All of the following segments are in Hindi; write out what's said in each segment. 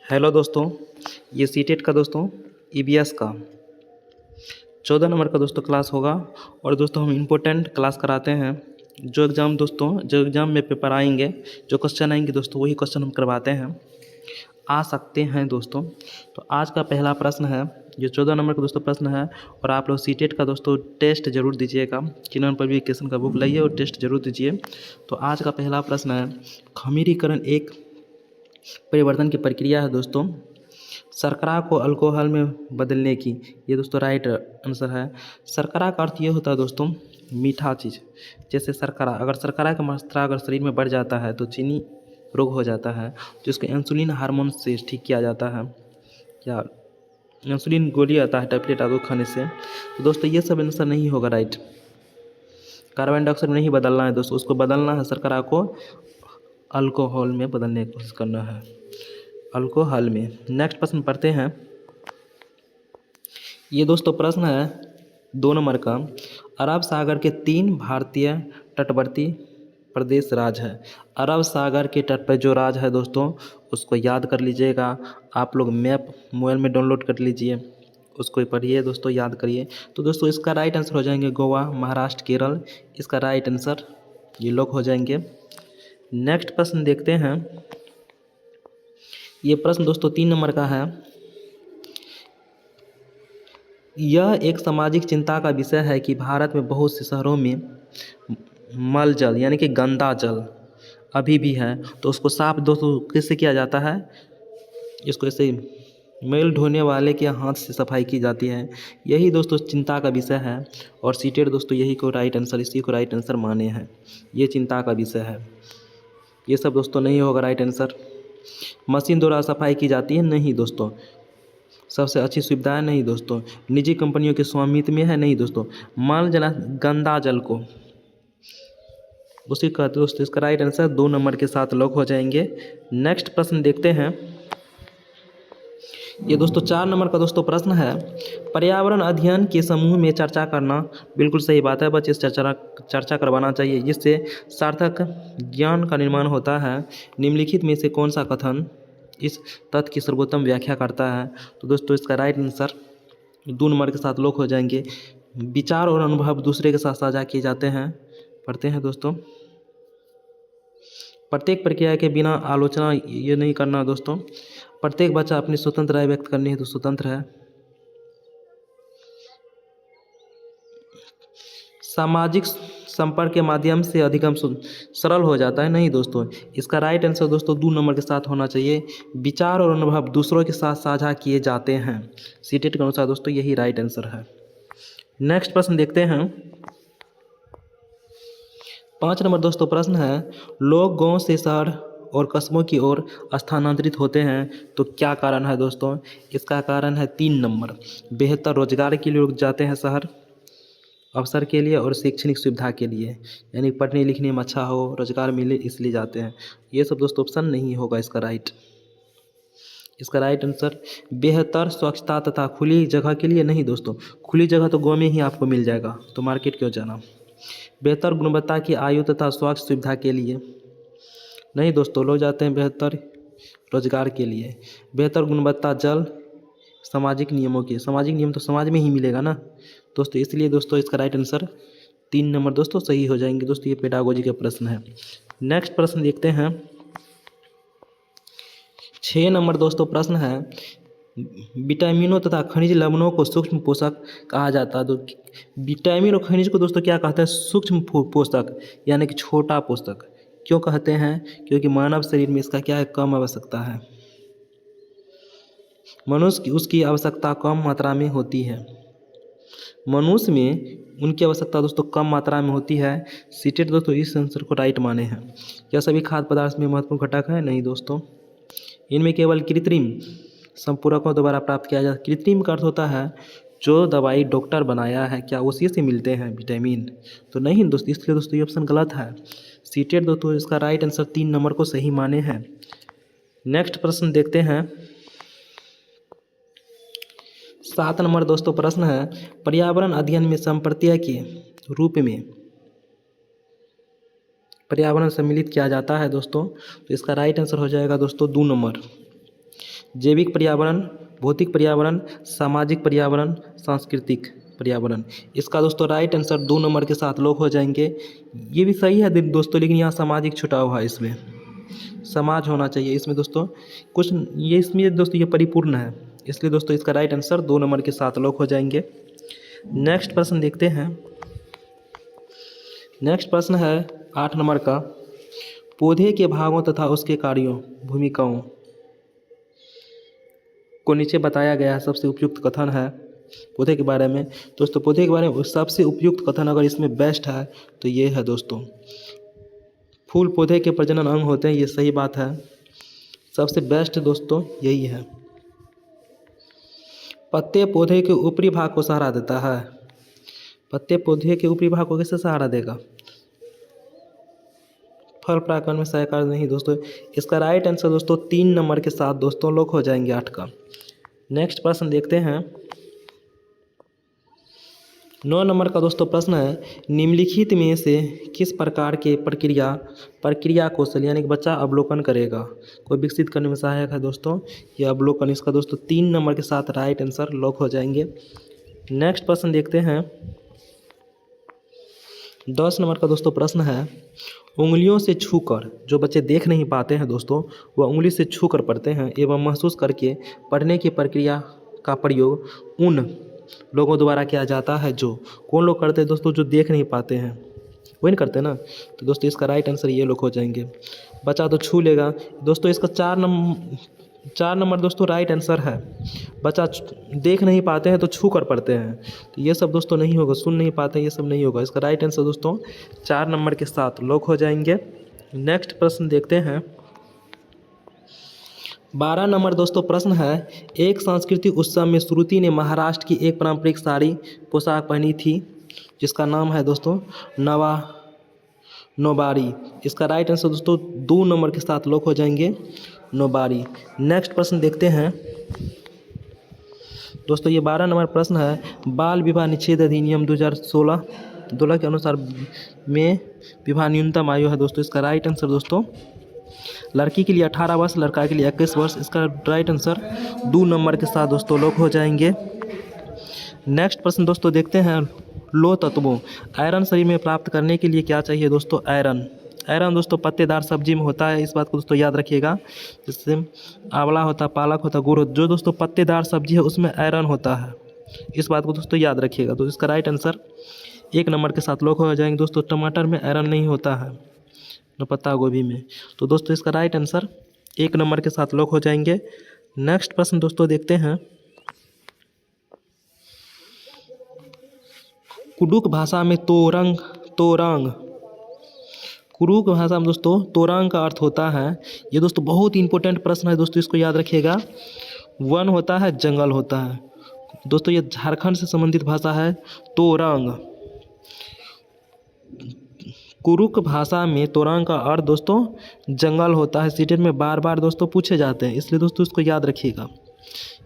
हेलो दोस्तों, ये सीटेट का दोस्तों ईबीएस का 14 नंबर का दोस्तों क्लास होगा। और दोस्तों हम इम्पोर्टेंट क्लास कराते हैं। जो एग्ज़ाम में पेपर आएंगे, जो क्वेश्चन आएंगे दोस्तों, वही क्वेश्चन हम करवाते हैं। आ सकते हैं दोस्तों। तो आज का पहला प्रश्न है, ये 14 नंबर का दोस्तों प्रश्न है। और आप लोग सीटेट का दोस्तों टेस्ट जरूर दीजिएगा। किरण पब्लिकेशन का बुक लाइए और टेस्ट जरूर दीजिए। तो आज का पहला प्रश्न है, खमीरीकरण एक परिवर्तन की प्रक्रिया है दोस्तों। शर्करा को अल्कोहल में बदलने की, ये दोस्तों राइट आंसर है। शर्करा का अर्थ ये होता है दोस्तों मीठा चीज़। जैसे शर्करा, अगर शर्करा की मात्रा अगर शरीर में बढ़ जाता है तो चीनी रोग हो जाता है, तो इसको इंसुलिन हार्मोन से ठीक किया जाता है। क्या इंसुलिन गोली आता है टैबलेट आपको खाने से। तो दोस्तों ये सब आंसर नहीं होगा राइट। कार्बन डाइऑक्साइड नहीं बदलना है दोस्तों, उसको बदलना है, शर्करा को अल्कोहल में बदलने की कोशिश करना है, अल्कोहल में। नेक्स्ट प्रश्न पढ़ते हैं। ये दोस्तों प्रश्न है 2 नंबर का। अरब सागर के 3 भारतीय तटवर्ती प्रदेश राज्य है। अरब सागर के तट पर जो राज्य है दोस्तों, उसको याद कर लीजिएगा। आप लोग मैप मोबाइल में डाउनलोड कर लीजिए, उसको पढ़िए दोस्तों, याद करिए। तो दोस्तों इसका राइट आंसर हो जाएंगे गोवा, महाराष्ट्र, केरल। इसका राइट आंसर ये लोग हो जाएंगे। नेक्स्ट प्रश्न देखते हैं। ये प्रश्न दोस्तों 3 नंबर का है। यह एक सामाजिक चिंता का विषय है कि भारत में बहुत से शहरों में मल जल यानी कि गंदा जल अभी भी है, तो उसको साफ दोस्तों कैसे किया जाता है? इसको ऐसे मेल ढोने वाले के हाथ से सफाई की जाती है। यही दोस्तों चिंता का विषय है। और सीटेट दोस्तों यही को राइट आंसर, इसी को राइट आंसर माने हैं। ये चिंता का विषय है। ये सब दोस्तों नहीं होगा राइट आंसर। मशीन द्वारा सफाई की जाती है, नहीं दोस्तों। सबसे अच्छी सुविधाएं, नहीं दोस्तों। निजी कंपनियों के स्वामित्व में है, नहीं दोस्तों। मल जल गंदा जल को उसी का दोस्तों इसका राइट आंसर 2 नंबर के साथ लॉक हो जाएंगे। नेक्स्ट प्रश्न देखते हैं। ये दोस्तों 4 नंबर का दोस्तों प्रश्न है। पर्यावरण अध्ययन के समूह में चर्चा करना, बिल्कुल सही बात है बच्चे, चर्चा करवाना चाहिए, जिससे सार्थक ज्ञान का निर्माण होता है। निम्नलिखित में से कौन सा कथन इस तथ्य की सर्वोत्तम व्याख्या करता है? तो दोस्तों इसका राइट आंसर 2 नंबर के साथ लॉक हो जाएंगे। विचार और अनुभव दूसरे के साथ साझा किए जाते हैं। पढ़ते हैं दोस्तों। प्रत्येक प्रक्रिया के बिना आलोचना ये नहीं करना दोस्तों। प्रत्येक बच्चा अपनी स्वतंत्र राय व्यक्त करनी है तो स्वतंत्र है। सामाजिक संपर्क के माध्यम से अधिगम सरल हो जाता है, नहीं दोस्तों। इसका राइट आंसर दोस्तों 2 नंबर के साथ होना चाहिए। विचार और अनुभव दूसरों के साथ साझा किए जाते हैं। सीटेट के अनुसार दोस्तों यही राइट आंसर है। नेक्स्ट प्रश्न देखते हैं। 5 नंबर दोस्तों प्रश्न है। लोग गांव से शहर और कस्बों की ओर स्थानांतरित होते हैं, तो क्या कारण है दोस्तों? इसका कारण है 3 नंबर। बेहतर रोजगार के लिए लोग जाते हैं शहर, अवसर के लिए और शैक्षणिक सुविधा के लिए, यानी पढ़ने लिखने में अच्छा हो, रोजगार मिले इसलिए जाते हैं। ये सब दोस्तों ऑप्शन नहीं होगा इसका राइट। इसका राइट आंसर बेहतर स्वच्छता तथा खुली जगह के लिए, नहीं दोस्तों। खुली जगह तो गाँव में ही आपको मिल जाएगा, तो मार्केट क्यों जाना। बेहतर गुणवत्ता की आयु तथा स्वास्थ्य सुविधा के लिए, नहीं दोस्तों। लोग जाते हैं बेहतर रोजगार के लिए। बेहतर गुणवत्ता जल, सामाजिक नियमों के, सामाजिक नियम तो समाज में ही मिलेगा ना दोस्तों, इसलिए दोस्तों इसका राइट आंसर 3 नंबर दोस्तों सही हो जाएंगे दोस्तों। ये पेडागोजी का प्रश्न है। नेक्स्ट प्रश्न देखते हैं। 6 नंबर दोस्तों प्रश्न है। विटामिनों तथा खनिज लवणों को सूक्ष्म पोषक कहा जाता है। तो विटामिन और खनिज को दोस्तों क्या कहते हैं? सूक्ष्म पोषक, यानी कि छोटा पोषक। क्यों कहते हैं? क्योंकि मानव शरीर में इसका क्या है, कम आवश्यकता है। मनुष्य की उसकी आवश्यकता कम मात्रा में होती है। मनुष्य में उनकी आवश्यकता दोस्तों कम मात्रा में होती है। सीटेट दोस्तों इस आंसर को राइट माने हैं। क्या सभी खाद्य पदार्थ में महत्वपूर्ण घटक है? नहीं दोस्तों। इनमें केवल कृत्रिम संपूरकों द्वारा प्राप्त किया जाता है। कृत्रिम का अर्थ होता है जो दवाई डॉक्टर बनाया है, क्या उसी से मिलते हैं विटामिन? तो नहीं दोस्तों, इसलिए दोस्तों ये ऑप्शन गलत है। सीटेट दोस्तों इसका राइट आंसर 3 नंबर को सही माने हैं। नेक्स्ट प्रश्न देखते हैं। 7 नंबर दोस्तों प्रश्न है। पर्यावरण अध्ययन में संप्रत्यय के रूप में पर्यावरण सम्मिलित किया जाता है दोस्तों, तो इसका राइट आंसर हो जाएगा दोस्तों 2 नंबर। जैविक पर्यावरण, भौतिक पर्यावरण, सामाजिक पर्यावरण, सांस्कृतिक पर्यावरण। इसका दोस्तों राइट आंसर 2 नंबर के साथ लॉक हो जाएंगे। ये भी सही है दोस्तों, लेकिन यहाँ सामाजिक छुटा हुआ है, इसमें समाज होना चाहिए इसमें दोस्तों। कुछ ये इसमें दोस्तों ये परिपूर्ण है, इसलिए दोस्तों इसका राइट आंसर 2 नंबर के साथ लॉक हो जाएंगे। नेक्स्ट प्रश्न देखते हैं। नेक्स्ट प्रश्न है 8 नंबर का। पौधे के भागों तथा उसके कार्यों, भूमिकाओं को नीचे बताया गया है। सबसे उपयुक्त कथन है पौधे के बारे में। दोस्तों पौधे के बारे में सबसे उपयुक्त कथन अगर इसमें बेस्ट है तो ये है दोस्तों, फूल पौधे के प्रजनन अंग होते हैं, ये सही बात है। सबसे बेस्ट दोस्तों यही है। पत्ते पौधे के ऊपरी भाग को सहारा देता है। पत्ते पौधे के ऊपरी भाग को कैसे सहारा देगा? फल परागण में सहायकार नहीं दोस्तों। इसका राइट आंसर दोस्तों 3 नंबर के साथ दोस्तों लॉक हो जाएंगे 8 का। नेक्स्ट प्रश्न देखते हैं। 9 नंबर का दोस्तों प्रश्न है, निम्नलिखित में से किस प्रकार के प्रक्रिया कौशल यानी कि बच्चा अवलोकन करेगा को विकसित करने में सहायक है दोस्तों? यह अवलोकन इसका दोस्तों 3 नंबर के साथ राइट आंसर लॉक हो जाएंगे। नेक्स्ट प्रश्न देखते हैं। 10 नंबर का दोस्तों प्रश्न है, उंगलियों से छूकर, जो बच्चे देख नहीं पाते हैं दोस्तों वह उंगली से छूकर पढ़ते हैं एवं महसूस करके पढ़ने की प्रक्रिया का प्रयोग उन लोगों द्वारा किया जाता है जो, कौन लोग करते हैं दोस्तों? जो देख नहीं पाते हैं वही नहीं करते ना। तो दोस्तों इसका राइट आंसर ये लोग हो जाएंगे। बच्चा तो छू लेगा दोस्तों। इसका 4 नंबर दोस्तों राइट आंसर है। बच्चा देख नहीं पाते हैं तो छू कर पढ़ते हैं, तो ये सब दोस्तों नहीं होगा। सुन नहीं पाते हैं, ये सब नहीं होगा। इसका राइट आंसर दोस्तों 4 नंबर के साथ लॉक हो जाएंगे। नेक्स्ट प्रश्न देखते हैं। 12 नंबर दोस्तों प्रश्न है, एक सांस्कृतिक उत्सव में श्रुति ने महाराष्ट्र की एक पारंपरिक साड़ी पोशाक पहनी थी जिसका नाम है दोस्तों नौबारी। इसका राइट आंसर दोस्तों 2 नंबर के साथ लॉक हो जाएंगे, नौबारी। नेक्स्ट प्रश्न देखते हैं दोस्तों। ये 12 नंबर प्रश्न है, बाल विवाह निषेध अधिनियम 2016 के अनुसार में विवाह न्यूनतम आयु है दोस्तों। इसका राइट आंसर दोस्तों लड़की के लिए 18 वर्ष, लड़का के लिए 21 वर्ष। इसका राइट आंसर 2 नंबर के साथ दोस्तों लॉक हो जाएंगे। नेक्स्ट प्रश्न दोस्तों देखते हैं। लो तत्वों, आयरन शरीर में प्राप्त करने के लिए क्या चाहिए दोस्तों? आयरन दोस्तों पत्तेदार सब्जी में होता है, इस बात को दोस्तों याद रखिएगा। जिससे आंवला होता, पालक होता, गुड़ होता, जो दोस्तों पत्तेदार सब्जी है उसमें आयरन होता है, इस बात को दोस्तों याद रखिएगा। तो इसका राइट आंसर 1 नंबर के साथ लॉक हो जाएंगे दोस्तों। टमाटर में आयरन नहीं होता है, न पत्ता गोभी में। तो दोस्तों इसका राइट आंसर 1 नंबर के साथ लॉक हो जाएंगे। नेक्स्ट प्रश्न दोस्तों देखते हैं। कुडुक भाषा में तोरंग कुडुक भाषा में दोस्तों तोरंग का अर्थ होता है, ये दोस्तों बहुत इंपॉर्टेंट प्रश्न है दोस्तों, इसको याद रखिएगा। वन होता है, जंगल होता है दोस्तों। ये झारखंड से संबंधित भाषा है तोरंग। कुडुक भाषा में तोरंग का अर्थ दोस्तों जंगल होता है। सीटेट में बार बार दोस्तों पूछे जाते हैं, इसलिए दोस्तों इसको याद रखिएगा।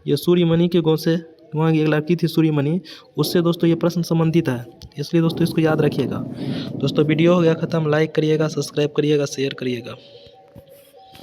ये सूर्यमणि के गाँव से, वहाँ की एक लड़की थी सूर्यमणि, उससे दोस्तों ये प्रश्न संबंधित है, इसलिए दोस्तों इसको याद रखिएगा। दोस्तों वीडियो हो गया ख़त्म। लाइक करिएगा, सब्सक्राइब करिएगा, शेयर करिएगा।